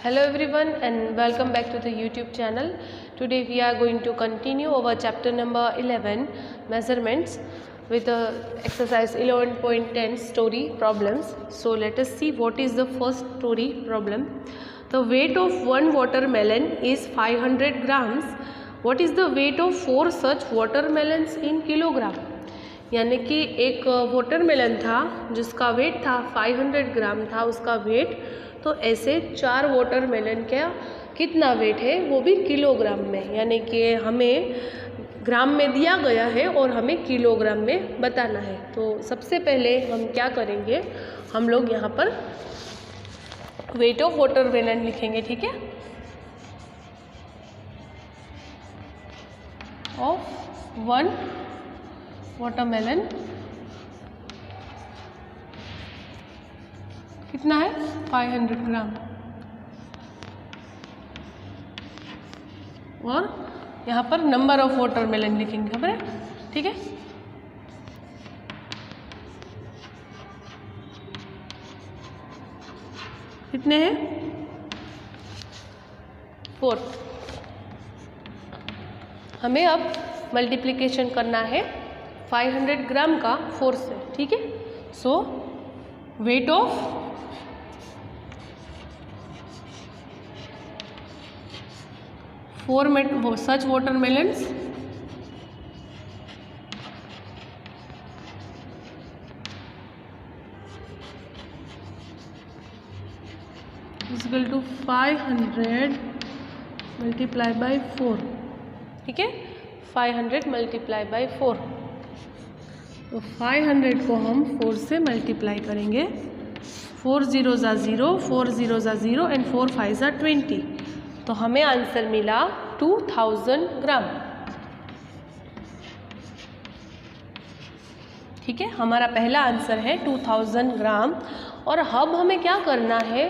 Hello everyone and welcome back to the YouTube channel. Today we are going to continue our chapter number 11 measurements with the exercise 11.10 story problems. So let us see what is the first story problem. The weight of one watermelon is 500 grams. What is the weight of 4 such watermelons in kilogram? यानी कि एक watermelon था जिसका wait था 500 ग्राम था उसका wait, तो ऐसे 4 वाटरमेलन का कितना वेट है वो भी किलोग्राम में, यानी कि हमें ग्राम में दिया गया है और हमें किलोग्राम में बताना है। तो सबसे पहले हम क्या करेंगे, हम लोग यहाँ पर वेट ऑफ वाटरमेलन लिखेंगे, ठीक है। ऑफ वन वाटरमेलन कितना है 500 ग्राम, और यहाँ पर नंबर ऑफ वाटरमेलन लिखेंगे, खबर है, ठीक है। कितने हैं 4। हमें अब मल्टीप्लिकेशन करना है 500 ग्राम का 4 से, ठीक है। So weight of such watermelons is equal to 500 multiply by 4, ठीक है। 500 मल्टीप्लाई बाई 4, तो 500 को हम 4 से मल्टीप्लाई करेंगे। 4 0 ज़ा 0, 4 0 ज़ा 0 एंड 4 5 ज़ा 20, तो हमें आंसर मिला 2000 ग्राम, ठीक है। हमारा पहला आंसर है 2000 ग्राम। और अब हमें क्या करना है,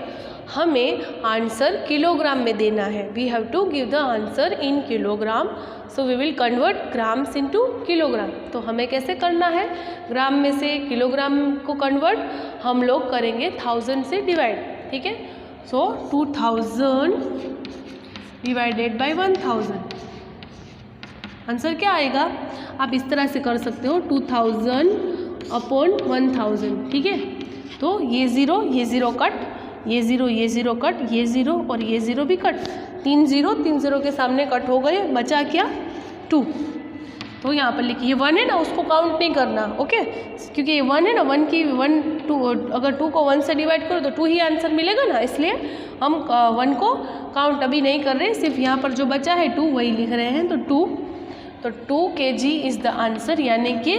हमें आंसर किलोग्राम में देना है। We have to give the answer in kilogram, so we will convert grams into kilogram. तो हमें कैसे करना है, ग्राम में से किलोग्राम को कन्वर्ट हम लोग करेंगे 1000 से डिवाइड, ठीक है। सो 2000 डिवाइडेड बाई 1000, आंसर क्या आएगा, आप इस तरह से कर सकते हो 2000 अपॉन 1000, ठीक है। तो ये ज़ीरो कट, ये ज़ीरो कट, ये ज़ीरो और ये ज़ीरो भी कट, 3 0 के सामने कट हो गए, बचा क्या 2। तो यहाँ पर लिखिए, ये 1 है ना, उसको काउंट नहीं करना, ओके, क्योंकि ये 1 है ना, 1 की 1 2, अगर 2 को 1 से डिवाइड करो तो 2 ही आंसर मिलेगा ना, इसलिए हम 1 को काउंट अभी नहीं कर रहे, सिर्फ यहाँ पर जो बचा है 2 वही लिख रहे हैं। तो 2 kg इज़ द आंसर, यानी कि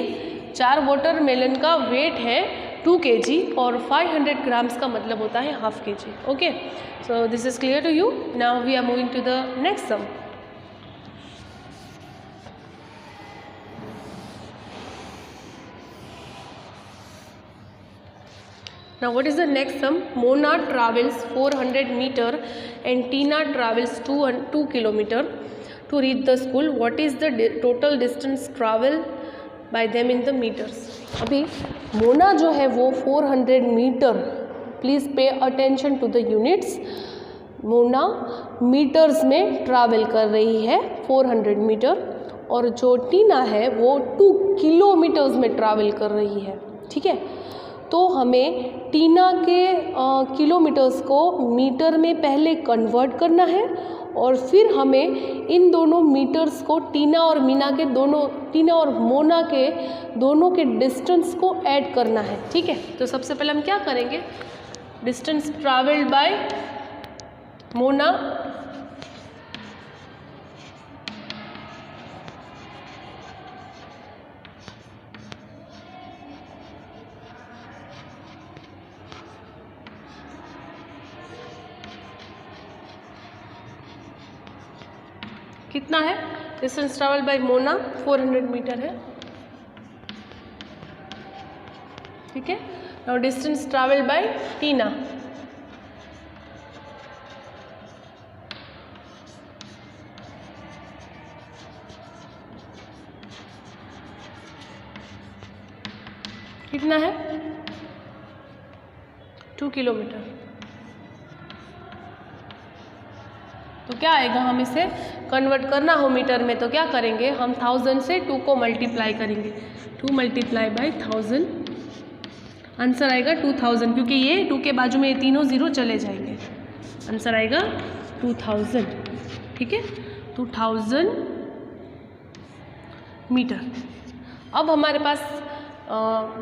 4 वाटरमेलन का वेट है 2 kg और 500 ग्राम्स का मतलब होता है ½ kg, okay. So this is clear to you. Now we are moving to the next sum. Now what is the next sum? Mona travels 400 meter and Tina travels 2 kilometer to reach the school. What is the total distance travel by them in the meters? अभी मोना जो है वो 400 metre, please pay attention to the units, Mona metres में travel कर रही है 400 metre, और जो टीना है वो 2 किलोमीटर्स में ट्रैवल कर रही है, ठीक है। तो हमें टीना के किलोमीटर्स को मीटर में पहले कन्वर्ट करना है और फिर हमें इन दोनों मीटर्स को टीना और मोना के दोनों के डिस्टेंस को ऐड करना है, ठीक है। तो सबसे पहले हम क्या करेंगे, डिस्टेंस ट्रैवल्ड बाय मोना कितना है, distance travel by Mona 400 metre है, ठीक है। Now distance travel by Tina, कितना है 2 किलोमीटर। तो क्या आएगा, हम इसे कन्वर्ट करना हो मीटर में तो क्या करेंगे, हम 1000 से 2 को मल्टीप्लाई करेंगे, 2 मल्टीप्लाई बाई 1000, आंसर आएगा 2000, क्योंकि ये 2 के बाजू में ये तीनों ज़ीरो चले जाएंगे, आंसर आएगा 2000। ठीक है, 2000 मीटर। अब हमारे पास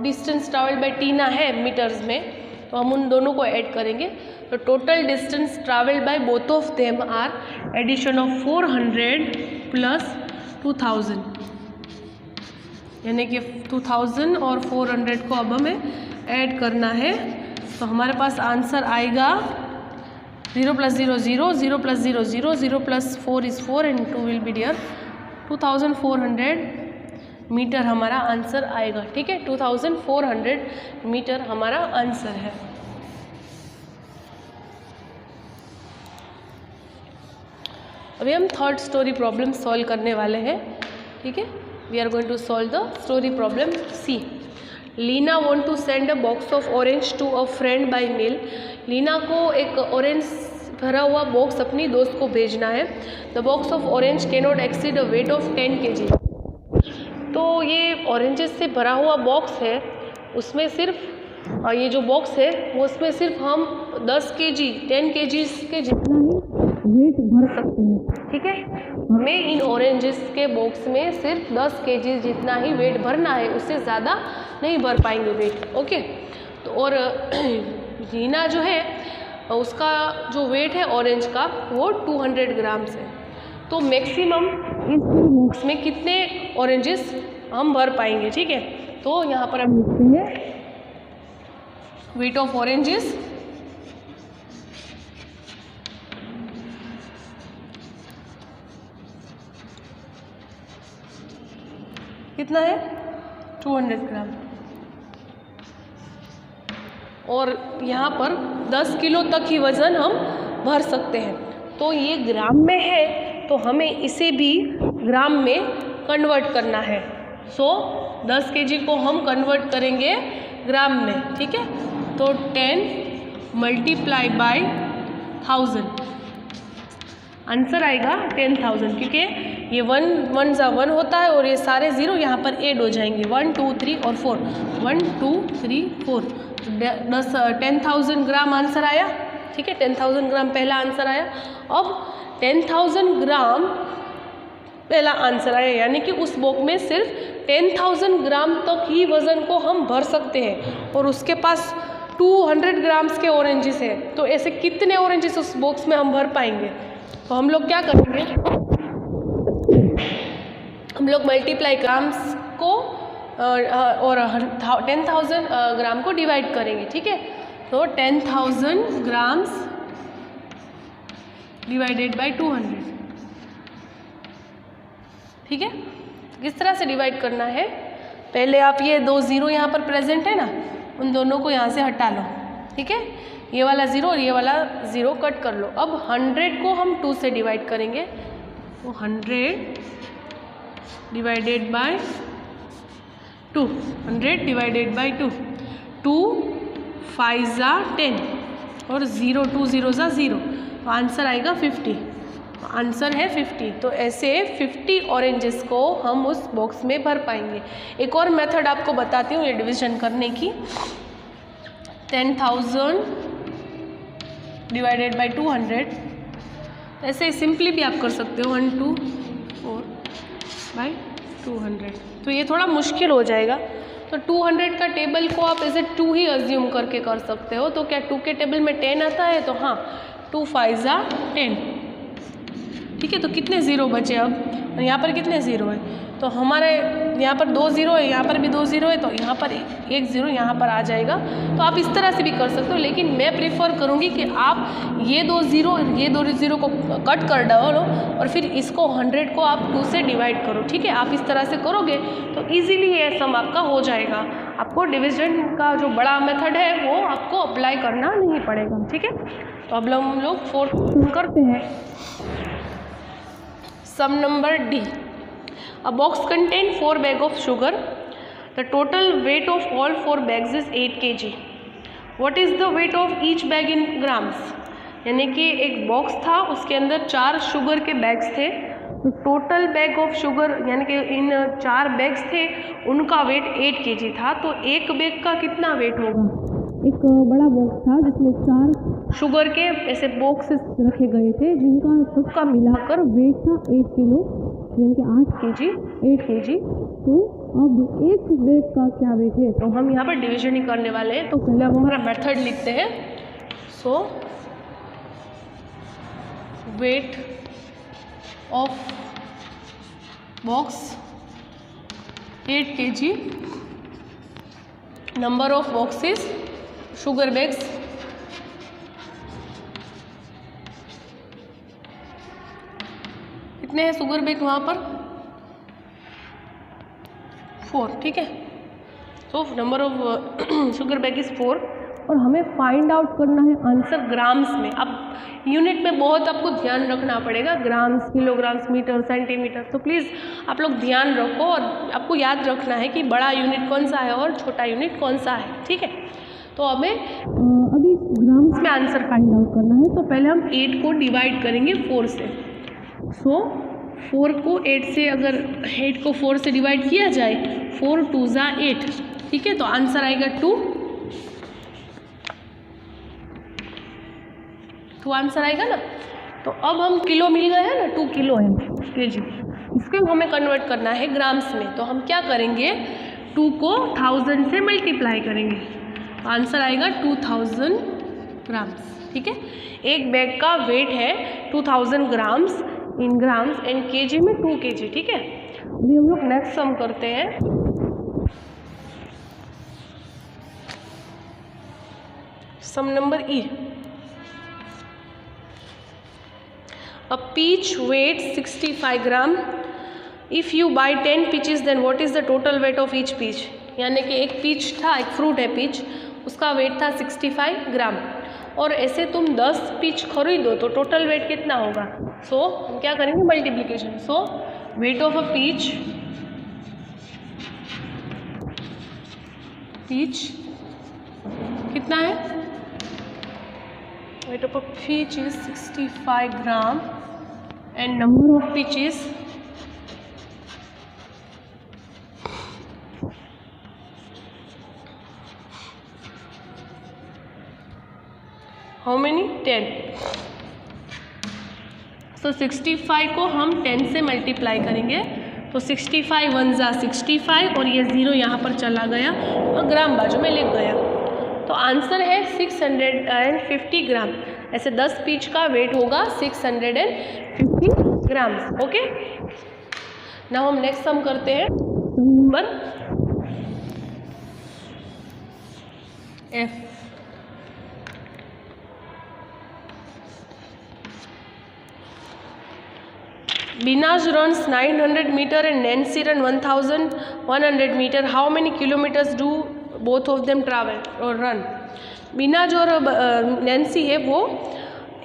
डिस्टेंस ट्रैवल बाय टीना है मीटर्स में, तो हम उन दोनों को ऐड करेंगे। तो total distance travelled by both of them are addition of 400 plus 2000, यानी कि 2000 और 400 को अब हमें ऐड करना है। तो हमारे पास आंसर आएगा 0 + 0 0, 0 + 0 0, 0 + 4 is 4 and 2 will be there, 2400 metre हमारा आंसर आएगा। ठीक है, 2400 मीटर हमारा आंसर है। अभी हम थर्ड स्टोरी प्रॉब्लम सॉल्व करने वाले हैं। ठीक है, we are going to solve the story problem c. Leena want to send a box of orange to a friend by mail. Leena को एक ऑरेंज भरा हुआ बॉक्स अपनी दोस्त को भेजना है। The box of orange can not exceed a weight of 10 kg। तो ये ऑरेंजेस से भरा हुआ बॉक्स है, उसमें सिर्फ ये जो बॉक्स है वो उसमें सिर्फ हम 10 kg 10 kg के जितना ही वेट भर सकते हैं। ठीक है, हमें इन ऑरेंजेस के बॉक्स में सिर्फ 10 kg जितना ही वेट भरना है, उससे ज़्यादा नहीं भर पाएंगे वेट। ओके, तो और रीना जो है उसका जो वेट है ऑरेंज का वो 200 ग्राम्स है। तो मैक्सिमम इस बॉक्स में कितने ऑरेंजेस हम भर पाएंगे। ठीक है, तो यहाँ पर हम लिखते हैं वेट ऑफ ऑरेंजेस कितना है, 200 ग्राम, और यहाँ पर 10 किलो तक ही वज़न हम भर सकते हैं। तो ये ग्राम में है तो हमें इसे भी ग्राम में कन्वर्ट करना है। सो 10 kg को हम कन्वर्ट करेंगे ग्राम में। ठीक है, तो 10 मल्टीप्लाई बाय 1000, आंसर आएगा 10,000, क्योंकि ये 1 1 ज़ा 1 होता है और ये सारे ज़ीरो यहाँ पर ऐड हो जाएंगे, 1 2 3 और 4, 1 2 3 4, 10,000 ग्राम आंसर आया। ठीक है, 10,000 ग्राम पहला आंसर आया। अब 10,000 ग्राम पहला आंसर आया, यानी कि उस बॉक्स में सिर्फ 10,000 ग्राम तक ही वज़न को हम भर सकते हैं, और उसके पास 200 ग्राम्स के ऑरेंजेस है। तो ऐसे कितने ऑरेंजेस उस बॉक्स में हम भर पाएंगे। तो हम लोग क्या करेंगे, हम लोग मल्टीप्लाई ग्राम्स को और 10,000 ग्राम को डिवाइड करेंगे। ठीक है, तो 10,000 ग्राम्स डिवाइडेड बाय 200। ठीक है, किस तरह से डिवाइड करना है, पहले आप ये 2 ज़ीरो यहाँ पर प्रेजेंट है ना, उन दोनों को यहाँ से हटा लो। ठीक है, ये वाला ज़ीरो और ये वाला ज़ीरो कट कर लो। अब 100 को हम 2 से डिवाइड करेंगे, तो 100 डिवाइडेड बाय 2, 100 डिवाइडेड बाय 2, 2 5 ज़ा 10 और 0 2 0 ज़ा 0, तो आंसर आएगा 50। आंसर है 50। तो ऐसे 50 ऑरेंजेस को हम उस बॉक्स में भर पाएंगे। एक और मेथड आपको बताती हूँ ये डिवीज़न करने की। 10,000 डिवाइडेड बाय 200, ऐसे सिंपली भी आप कर सकते हो, 1 2 4 बाय 200। तो ये थोड़ा मुश्किल हो जाएगा, तो 200 का टेबल को आप ऐसे 2 ही अज्यूम करके कर सकते हो। तो क्या 2 के टेबल में 10 आता है, तो हाँ 2 5 ज़ा 10। ठीक है, तो कितने ज़ीरो बचे अब, और यहाँ पर कितने ज़ीरो है, तो हमारे यहाँ पर 2 ज़ीरो है, यहाँ पर भी 2 ज़ीरो है, तो यहाँ पर 1 ज़ीरो यहाँ पर आ जाएगा। तो आप इस तरह से भी कर सकते हो, लेकिन मैं प्रीफर करूँगी कि आप ये 2 ज़ीरो को कट कर डालो और फिर इसको 100 को आप 2 से डिवाइड करो। ठीक है, आप इस तरह से करोगे तो ईजिली ये सम आपका हो जाएगा। आपको डिवीजन का जो बड़ा मेथड है वो आपको अप्लाई करना नहीं पड़ेगा। ठीक है, तो अब हम लोग 4 करते हैं। Sum number D. A box contains 4 bags of sugar. The total weight of all 4 bags is 8 kg. What is the weight of each bag in grams? यानी कि एक बॉक्स था, उसके अंदर 4 शुगर के बैग्स थे। तो टोटल बैग ऑफ शुगर यानी कि इन 4 बैग्स थे, उनका वेट 8 kg था। तो एक बैग का कितना वेट होगा? एक बड़ा बॉक्स था जिसमें 4 शुगर के ऐसे बॉक्सेस रखे गए थे, जिनका सबका मिलाकर वेट था 8 किलो, यानी कि 8 kg। तो अब एक बैग का क्या वेट है? तो हम यहाँ पर डिवीजन ही करने वाले हैं। तो पहले हम हमारा मेथड लिखते हैं। So weight of box 8 kg, number of boxes sugar bags कितने हैं शुगर बैग वहाँ पर? 4, ठीक है। तो number of sugar bag is 4 और हमें फाइंड आउट करना है आंसर ग्राम्स में। अब यूनिट में बहुत आपको ध्यान रखना पड़ेगा, ग्राम्स, किलोग्राम्स, मीटर, सेंटीमीटर। तो प्लीज़ आप लोग ध्यान रखो और आपको याद रखना है कि बड़ा यूनिट कौन सा है और छोटा यूनिट कौन सा है, ठीक है। तो हमें अभी ग्राम्स में आंसर फाइंड आउट करना है। तो पहले हम 8 को डिवाइड करेंगे 4 से। सो 4 को 8 से, अगर 8 को 4 से डिवाइड किया जाए, 4 2 ज़ा 8, ठीक है। तो आंसर आएगा 2 आंसर आएगा ना। तो अब हम किलो मिल गए हैं ना, 2 किलो है kg, इसको हमें कन्वर्ट करना है ग्राम्स में। तो हम क्या करेंगे, 2 को 1000 से मल्टीप्लाई करेंगे, आंसर आएगा 2000 ग्राम्स, ठीक है। एक बैग का वेट है 2000 grams in grams and kg में 2 kg, ठीक है। अभी हम लोग नेक्स्ट सम करते हैं। Sum number E. A peach weighs 65 gram. If you buy 10 peaches, then what is the total weight of each peach? यानी कि एक पीच था, एक फ्रूट है पीच, उसका वेट था 65 ग्राम और ऐसे तुम 10 पीच खरीदो तो टोटल वेट कितना होगा? सो हम क्या करेंगे, multiplication. So weight of a peach कितना है? weight of a peach is 65 gram and number of peaches how many? 10. so 65 को हम 10 से मल्टीप्लाई करेंगे तो 65 1 ज़ा 65 और ये 0 यहाँ पर चला गया और ग्राम बाजू में लिख गया। तो आंसर है 650 ग्राम। ऐसे 10 पीच का वेट होगा 650 ग्राम्स, ओके। नाउ हम नेक्स्ट सम करते हैं। Number F. Binaj runs 900 meter and Nancy run 1100 meter. How many kilometers do both of them travel or run? बिनाज और नैन्सी है वो,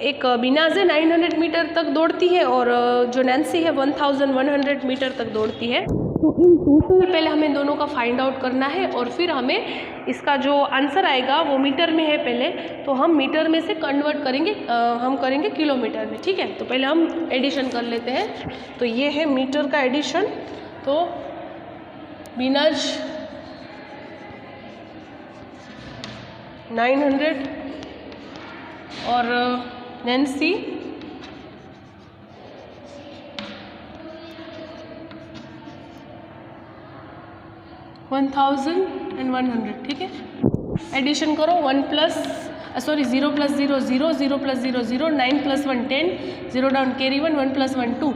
एक बिनाज है 900 मीटर तक दौड़ती है और जो नैन्सी है 1100 मीटर तक दौड़ती है। तो इन टोटल पहले हमें दोनों का फाइंड आउट करना है और फिर हमें इसका जो आंसर आएगा वो मीटर में है पहले, तो हम मीटर में से कन्वर्ट करेंगे, हम करेंगे किलोमीटर में, ठीक है। तो पहले हम एडिशन कर लेते हैं। तो ये है मीटर का एडिशन। तो बिनाज 900 और नैन्सी 1100, ठीक है। एडिशन करो 0 + 0 0 0 0 + 0 0 9 + 1 10 0 डाउन कैरी 1 1 + 1 2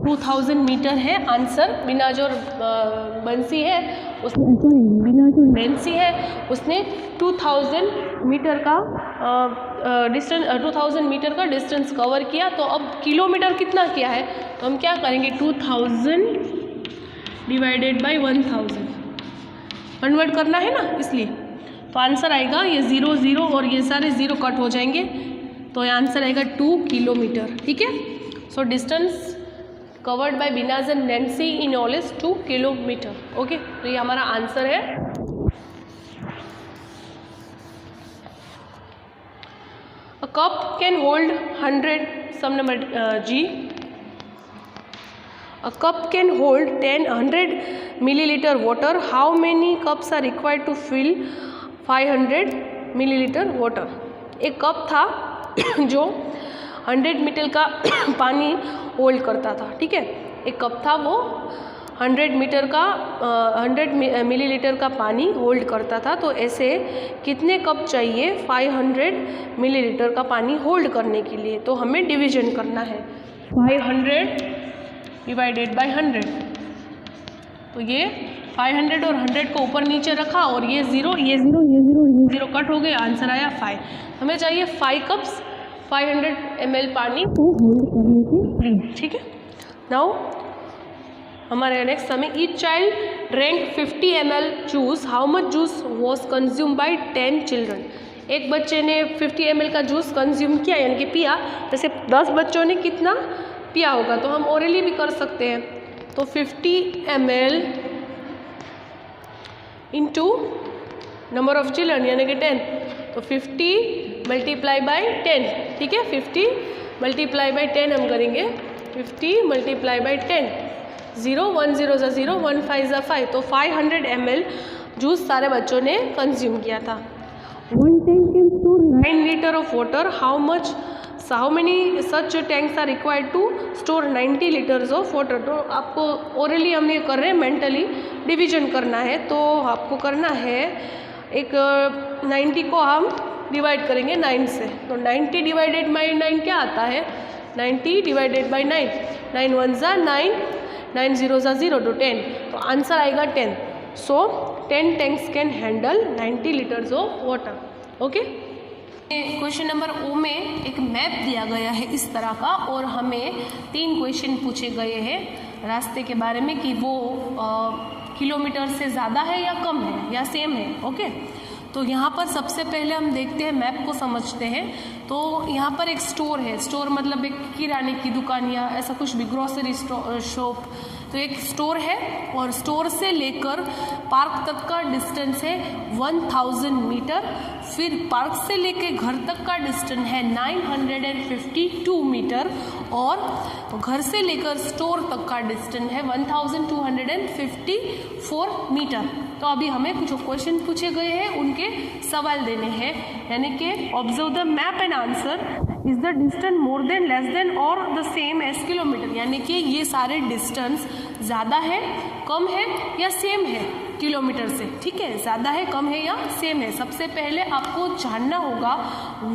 2000 मीटर है आंसर। बिनाज और बंसी है उसने, सॉरी बिनाज और नैन्सी है, उसने 2000 मीटर का डिस्टेंस 2000 मीटर का डिस्टेंस कवर किया। तो अब किलोमीटर कितना किया है, तो हम क्या करेंगे 2000 डिवाइडेड बाय 1000 कन्वर्ट करना है ना, इसलिए। तो आंसर आएगा ये 0 0 और ये सारे 0 कट हो जाएंगे, तो ये आंसर आएगा 2 किलोमीटर, ठीक है। So distance covered by Binaz and Nancy in all is 2 kilometre, okay. तो ये हमारा आंसर है। A cup can hold 100, sum number G. A cup can hold 100 milliliter water. How many cups are required to fill 500 milliliter water? एक cup था जो 100 metre का पानी hold करता था, ठीक है। एक कप था वो 100 मिलीलीटर का पानी होल्ड करता था। तो ऐसे कितने कप चाहिए 500 मिलीलीटर का पानी होल्ड करने के लिए? तो हमें डिवीजन करना है, 500 डिवाइडेड बाय 100। तो ये 500 और 100 को ऊपर नीचे रखा और ये 0 ये 0 ये 0 ये 0 कट हो गए, आंसर आया 5। हमें चाहिए 5 कप्स 500 ml पानी को होल्ड करने के लिए, ठीक है। नाउ हमारे नेक्स्ट हमें each child drank 50 ml juice, how much juice was consume by 10 children. एक बच्चे ने 50 ml का जूस कंज्यूम किया यानी कि पिया, जैसे 10 बच्चों ने कितना पिया होगा। तो हम ओरली भी कर सकते हैं। तो 50 ml into number of children यानी कि 10, तो 50 मल्टीप्लाई बाय 10, ठीक है। 50 मल्टीप्लाई बाय 10 हम करेंगे, 50 मल्टीप्लाई बाय 10, 0 1 0 ज़ा 0 1 5 ज़ा 5, तो 500 ml जूस सारे बच्चों ने कंज्यूम किया था। 1 tank can store 9 liter of water. How many such tanks are required to store 90 liters of water? तो आपको ओरली हम ये कर रहे हैं, मेंटली डिवीजन करना है। तो आपको करना है एक 90 को हम डिवाइड करेंगे 9 से, तो 90 डिवाइडेड बाई 9 क्या आता है? 90 डिवाइडेड बाई 9, 9 1 ज़ा 9, 9 0 ज़ा 0 तो 10, तो आंसर आएगा 10। सो 10 tanks can handle 90 litres of water, okay. Question number O में एक मैप दिया गया है इस तरह का, और हमें 3 क्वेश्चन पूछे गए हैं रास्ते के बारे में कि वो किलोमीटर से ज़्यादा है या कम है या सेम है, ओके। तो यहाँ पर सबसे पहले हम देखते हैं, मैप को समझते हैं। तो यहाँ पर एक स्टोर है, स्टोर मतलब एक किराने की दुकान या ऐसा कुछ भी, ग्रोसरी शॉप। तो एक स्टोर है और स्टोर से लेकर पार्क तक का डिस्टेंस है 1000 मीटर। फिर पार्क से लेकर घर तक का डिस्टेंस है 952 मीटर, और घर से लेकर स्टोर तक का डिस्टेंस है 1254 मीटर। तो अभी हमें कुछ क्वेश्चन पूछे गए हैं, उनके सवाल देने हैं, यानी कि observe the map and answer. Is the distance more than less than और द सेम एज किलोमीटर, यानी कि ये सारे डिस्टेंस ज़्यादा है, कम है या सेम है किलोमीटर से, ठीक है। ज़्यादा है, कम है या सेम है। सबसे पहले आपको जानना होगा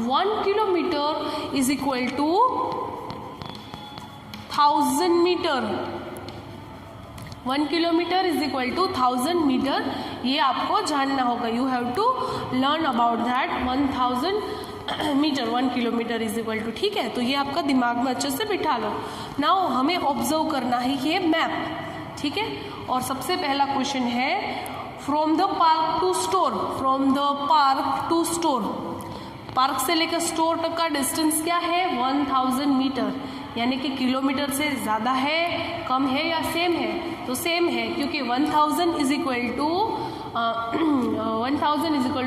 1 kilometre is equal to 1000 metre. 1 kilometre is equal to 1000 metre, ये आपको जानना होगा। You have to learn about that 1000 metre 1 kilometre is equal to, ठीक है। तो ये आपका दिमाग में अच्छे से बिठा लो। नाउ हमें ऑब्जर्व करना है ये मैप, ठीक है। और सबसे पहला क्वेश्चन है from the park to store, from the park to store, park से लेकर स्टोर तक का डिस्टेंस क्या है? 1000 मीटर, यानी कि किलोमीटर से ज़्यादा है, कम है या सेम है? तो सेम है, क्योंकि 1000 इज इक्वल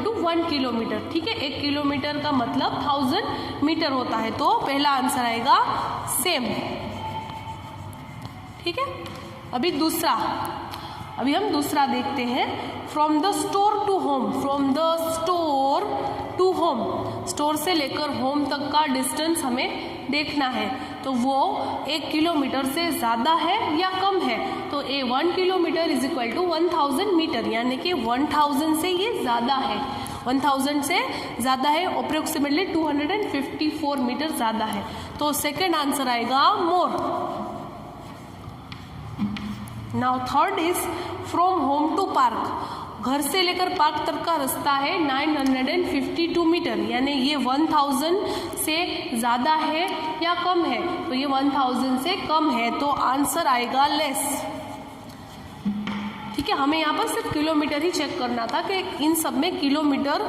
टू 1 किलोमीटर, ठीक है। 1 किलोमीटर का मतलब 1000 मीटर होता है, तो पहला आंसर आएगा सेम, ठीक है। अभी हम दूसरा देखते हैं। From the store to home, from the store to home, store से लेकर होम तक का डिस्टेंस हमें देखना है। तो वो 1 किलोमीटर से ज़्यादा है या कम है? तो 1 kilometre is equal to 1000 metre, यानी कि 1000 से ये ज़्यादा है, 1000 से ज़्यादा है, अप्रोक्सीमेटली 254 मीटर ज़्यादा है। तो सेकेंड आंसर आएगा more. Now third is from home to park, घर से लेकर पार्क तक का रास्ता है 952 मीटर, यानी ये 1000 से ज़्यादा है या कम है? तो ये 1000 से कम है, तो आंसर आएगा लेस, ठीक है, हमें यहाँ पर सिर्फ किलोमीटर ही चेक करना था कि इन सब में किलोमीटर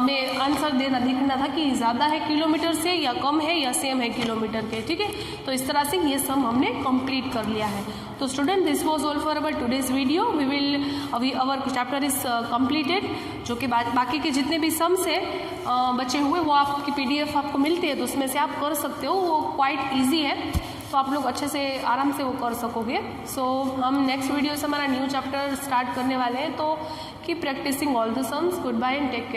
में आंसर दिखना था कि ज़्यादा है किलोमीटर से या कम है या सेम है किलोमीटर के। ठीक है, तो इस तरह से ये सम हमने कंप्लीट कर लिया है। तो student, this was all for our today's video. We will our chapter is completed. जो कि बाकी के जितने भी सम्स है बचे हुए वो आपकी PDF आपको मिलती है, तो उसमें से आप कर सकते हो, वो क्वाइट ईजी है, तो आप लोग अच्छे से आराम से वो कर सकोगे। सो हम नेक्स्ट वीडियो से हमारा न्यू चैप्टर स्टार्ट करने वाले हैं। तो keep practising all the sums. Good bye and take care.